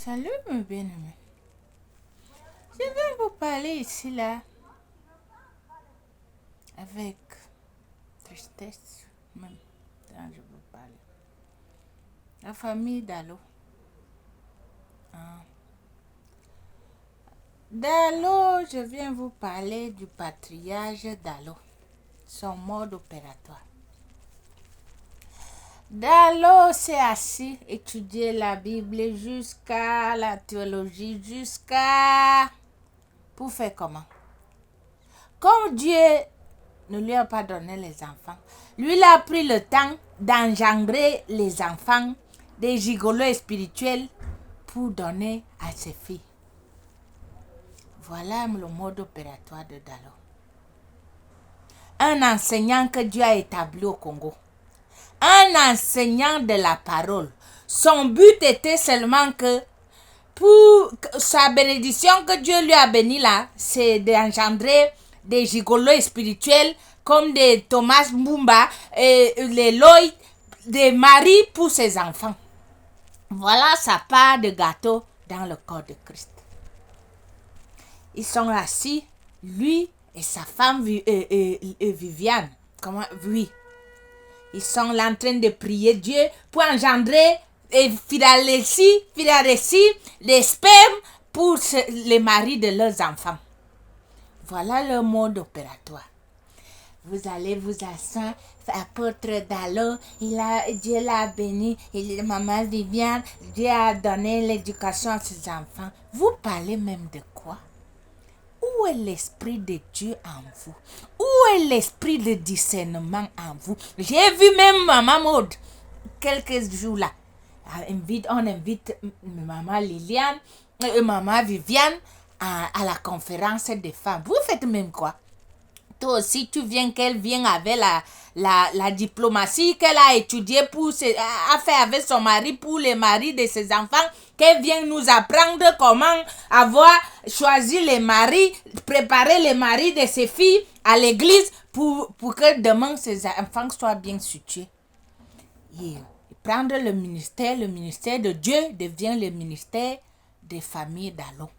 Salut, mon bien-aimé. Je viens vous parler ici, là, avec tristesse, même, quand je vous parle. La famille Dalo. Dalo, je viens vous parler du patriarche Dalo, son mode opératoire. Dalo s'est assis, étudier la Bible jusqu'à la théologie, jusqu'à... Pour faire comment? Comme Dieu ne lui a pas donné les enfants, lui il a pris le temps d'engendrer les enfants des gigolos spirituels pour donner à ses filles. Voilà le mode opératoire de Dalo. Un enseignant que Dieu a établi au Congo. Un enseignant de la parole. Son but était seulement que pour sa bénédiction que Dieu lui a béni là, c'est d'engendrer des gigolos spirituels comme des Thomas Mbumba et les Lloyd, des maris pour ses enfants. Voilà sa part de gâteau dans le corps de Christ. Ils sont assis, lui et sa femme Viviane. Comment? Oui. Ils sont là en train de prier Dieu pour engendrer et fidéliser les spermes pour les maris de leurs enfants. Voilà le mode opératoire. Vous allez vous asseoir, apôtre Dalo, Dieu l'a béni, maman Viviane, Dieu a donné l'éducation à ses enfants. Vous parlez même de quoi? Où est l'esprit de Dieu en vous? Où est l'esprit de discernement en vous? J'ai vu même maman Maud, quelques jours là. On invite maman Liliane, maman Viviane à la conférence des femmes. Vous faites même quoi? Toi aussi, tu viens qu'elle vienne avec la diplomatie qu'elle a étudiée à faire avec son mari pour les maris de ses enfants, qu'elle vienne nous apprendre comment avoir choisi les maris, préparer les maris de ses filles à l'église pour que demain ses enfants soient bien situés. Et prendre le ministère de Dieu devient le ministère des familles d'Allo.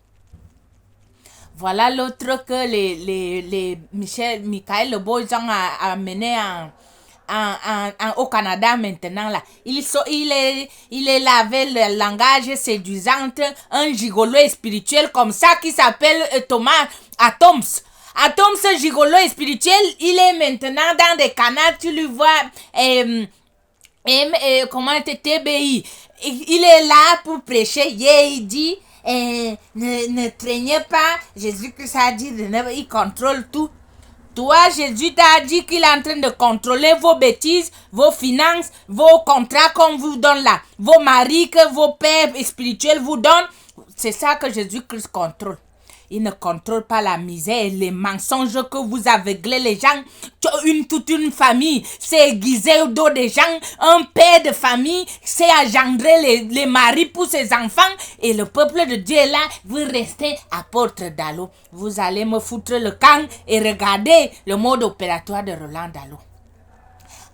Voilà l'autre que les Michael Lebois ont amené au Canada maintenant là. Il est là avec le langage séduisant, un gigolo spirituel comme ça qui s'appelle Thomas Atoms. Atoms gigolo spirituel, il est maintenant dans des canaux, tu le vois, comment TBI. Il est là pour prêcher, il dit... ne craignez pas, Jésus-Christ a dit, il contrôle tout. Toi, Jésus t'a dit qu'il est en train de contrôler vos bêtises, vos finances, vos contrats qu'on vous donne là, vos maris que vos pères spirituels vous donnent. C'est ça que Jésus-Christ contrôle. Il ne contrôle pas la misère et les mensonges que vous aveuglez les gens. Toute une famille s'est aiguisée au dos des gens. Un père de famille s'est engendré les maris pour ses enfants. Et le peuple de Dieu est là. Vous restez apôtre Dalo. Vous allez me foutre le camp et regarder le mode opératoire de Roland Dalo.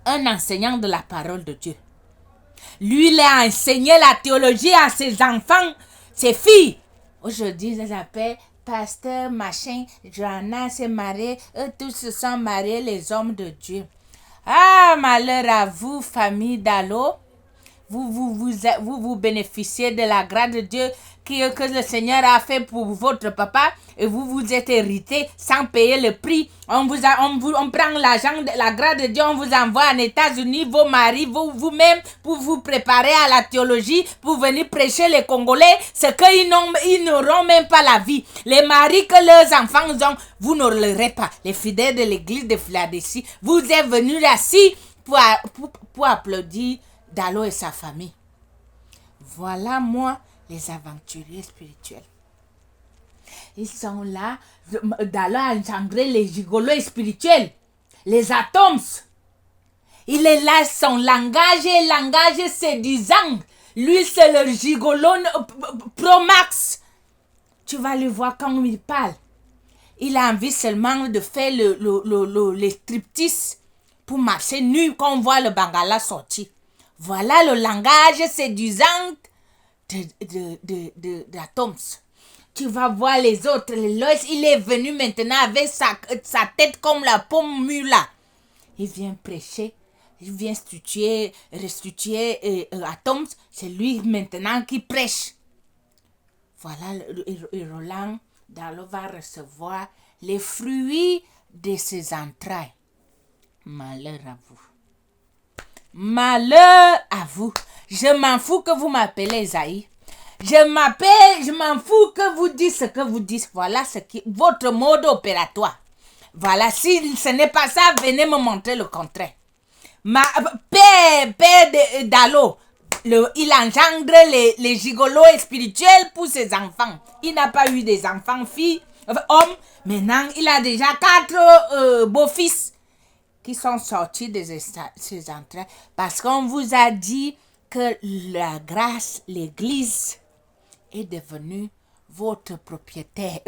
Un enseignant de la parole de Dieu. Lui, il a enseigné la théologie à ses enfants, ses filles. Aujourd'hui, je les appelle pasteur, machin, Johanna s'est mariée, eux tous se sont mariés, les hommes de Dieu. Ah, malheur à vous, famille d'Allo. Vous bénéficiez de la grâce de Dieu que le Seigneur a fait pour votre papa et vous êtes hérité sans payer le prix. On prend l'argent de la grâce de Dieu, on vous envoie en États-Unis, vos maris, vous-même, pour vous préparer à la théologie, pour venir prêcher les Congolais, ce qu'ils n'auront même pas la vie. Les maris que leurs enfants ont, vous n'aurez pas. Les fidèles de l'église de Philadelphie, vous êtes venus assis pour applaudir Dalo et sa famille. Voilà moi, les aventuriers spirituels. Ils sont là. Dalo a engendré les gigolos spirituels, les atomes. Il est là, son langage séduisant. Lui, c'est le gigolo pro max. Tu vas le voir quand il parle. Il a envie seulement de faire les striptease pour marcher nu quand on voit le bangala sortir. Voilà le langage séduisant d'Atoms. Tu vas voir les autres. Lois, il est venu maintenant avec sa tête comme la pomme mûre là. Il vient prêcher. Il vient restituer Atoms. C'est lui maintenant qui prêche. Voilà, et Roland Dallot va recevoir les fruits de ses entrailles. Malheur à vous. Malheur à vous. Je m'en fous que vous m'appelez Esaïe. Je m'en fous que vous dites ce que vous dites. Voilà votre mode opératoire. Voilà, si ce n'est pas ça, venez me montrer le contraire. Père Dallot, il engendre les gigolos spirituels pour ses enfants. Il n'a pas eu des enfants filles, hommes. Maintenant, il a déjà 4 beaux-fils qui sont sortis de ses entrailles. Parce qu'on vous a dit que la grâce, l'église, est devenue votre propriété.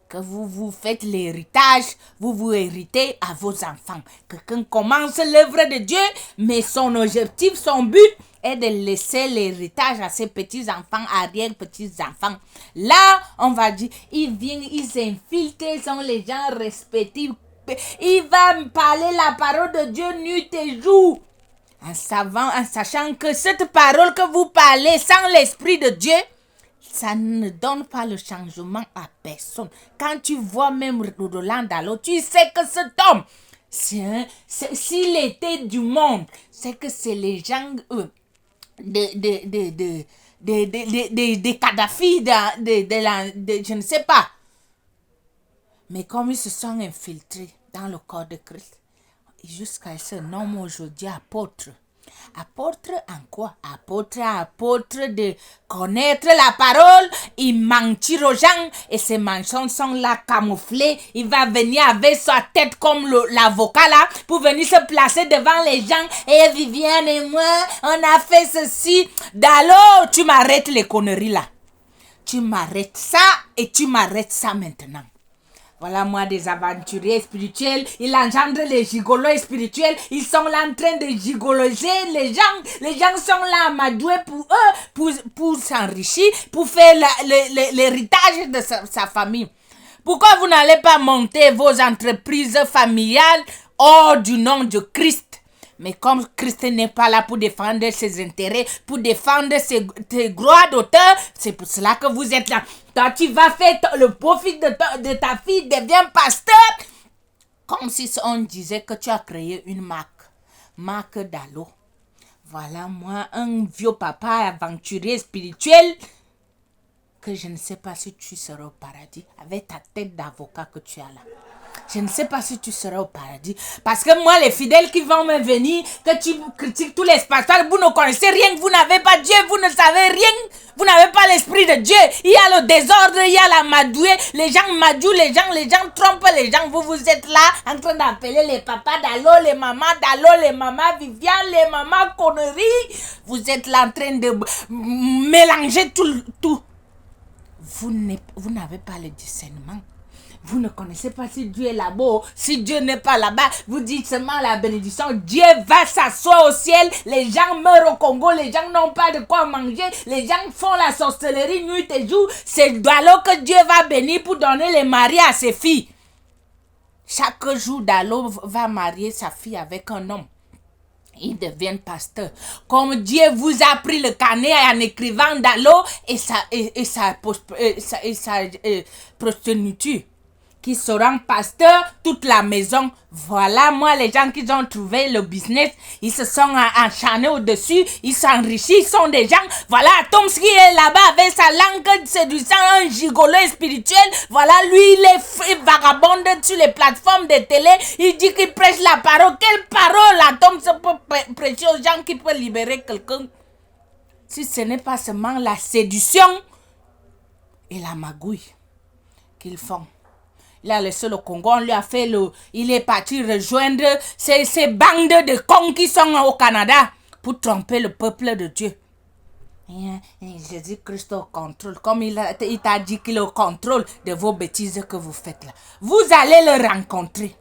Que vous faites l'héritage, vous héritez à vos enfants. Quelqu'un commence l'œuvre de Dieu, mais son objectif, son but est de laisser l'héritage à ses petits-enfants, arrière-petits-enfants. Là, on va dire, ils viennent, ils s'infiltrent, sont les gens respectifs. Il va me parler la parole de Dieu nuit et jour. En sachant que cette parole que vous parlez sans l'Esprit de Dieu, ça ne donne pas le changement à personne. Quand tu vois même Roland Dallot, tu sais que cet homme, s'il était du monde, c'est que c'est les gens des Kadhafi, je ne sais pas. Mais comme ils se sont infiltrés dans le corps de Christ, jusqu'à ce nom aujourd'hui apôtre. Apôtre en quoi? Apôtre de connaître la parole, il mentir aux gens et ces mensonges sont là camouflés. Il va venir avec sa tête comme l'avocat là pour venir se placer devant les gens. Et Viviane et moi, on a fait ceci. Dallot, tu m'arrêtes les conneries là. Tu m'arrêtes ça et tu m'arrêtes ça maintenant. Voilà moi des aventuriers spirituels, ils engendrent les gigolos spirituels, ils sont là en train de gigoloser les gens sont là amadoués pour eux, pour s'enrichir, pour faire l'héritage de sa famille. Pourquoi vous n'allez pas monter vos entreprises familiales hors du nom de Christ? Mais comme Christ n'est pas là pour défendre ses intérêts, pour défendre ses droits d'auteur, c'est pour cela que vous êtes là. Toi, tu vas faire le profit de ta fille devient pasteur. Comme si on disait que tu as créé une marque Dallot. Voilà moi, un vieux papa aventurier spirituel, que je ne sais pas si tu seras au paradis avec ta tête d'avocat que tu as là. Je ne sais pas si tu seras au paradis. Parce que moi, les fidèles qui vont me venir, que tu critiques tous les pasteurs, vous ne connaissez rien, vous n'avez pas Dieu, vous ne savez rien, vous n'avez pas l'esprit de Dieu. Il y a le désordre, il y a la madouée, les gens madouent, les gens trompent les gens. Vous êtes là en train d'appeler les papas Dallot, les mamans Dallot, les mamans Viviane, les mamans conneries. Vous êtes là en train de mélanger tout. Vous n'avez pas le discernement. Vous ne connaissez pas si Dieu est là-bas, si Dieu n'est pas là-bas. Vous dites seulement la bénédiction. Dieu va s'asseoir au ciel. Les gens meurent au Congo. Les gens n'ont pas de quoi manger. Les gens font la sorcellerie nuit et jour. C'est Dallot que Dieu va bénir pour donner les maris à ses filles. Chaque jour, Dallot va marier sa fille avec un homme. Ils deviennent pasteurs. Comme Dieu vous a pris le carnet en écrivant Dallot et sa prostituée qui seront pasteurs toute la maison. Voilà moi les gens qui ont trouvé le business, ils se sont acharnés au-dessus, ils s'enrichissent, ils sont des gens. Voilà Tom qui est là-bas avec sa langue séduisant, un gigolo spirituel. Voilà lui il est vagabonde sur les plateformes de télé, il dit qu'il prêche la parole. Quelle parole Tom peut prêcher aux gens qui peut libérer quelqu'un? Si ce n'est pas seulement la séduction et la magouille qu'ils font. Il a laissé le Congo, on lui a fait il est parti rejoindre ces bandes de cons qui sont au Canada pour tromper le peuple de Dieu. Jésus-Christ au contrôle, comme il t'a dit qu'il est au contrôle de vos bêtises que vous faites là. Vous allez le rencontrer.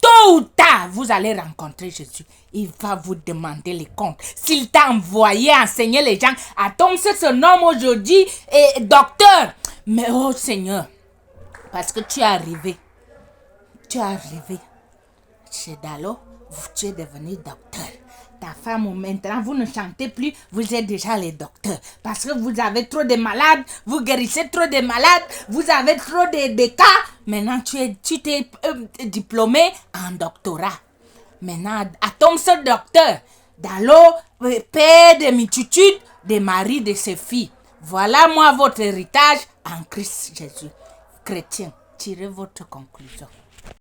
tôt ou tard, vous allez rencontrer Jésus. Il va vous demander les comptes. S'il t'a envoyé enseigner les gens, Tom se nomme aujourd'hui et docteur. Mais oh Seigneur, parce que tu es arrivé. Chez Dalo, tu es devenu docteur. Ta femme, maintenant, vous ne chantez plus, vous êtes déjà les docteurs. Parce que vous avez trop de malades, vous guérissez trop de malades, vous avez trop de cas. Maintenant, tu t'es diplômé en doctorat. Maintenant, Tom, ce docteur, Dalo, père de multitude, des maris de ses filles. Voilà, moi, votre héritage en Christ Jésus. Chrétien, tirez votre conclusion.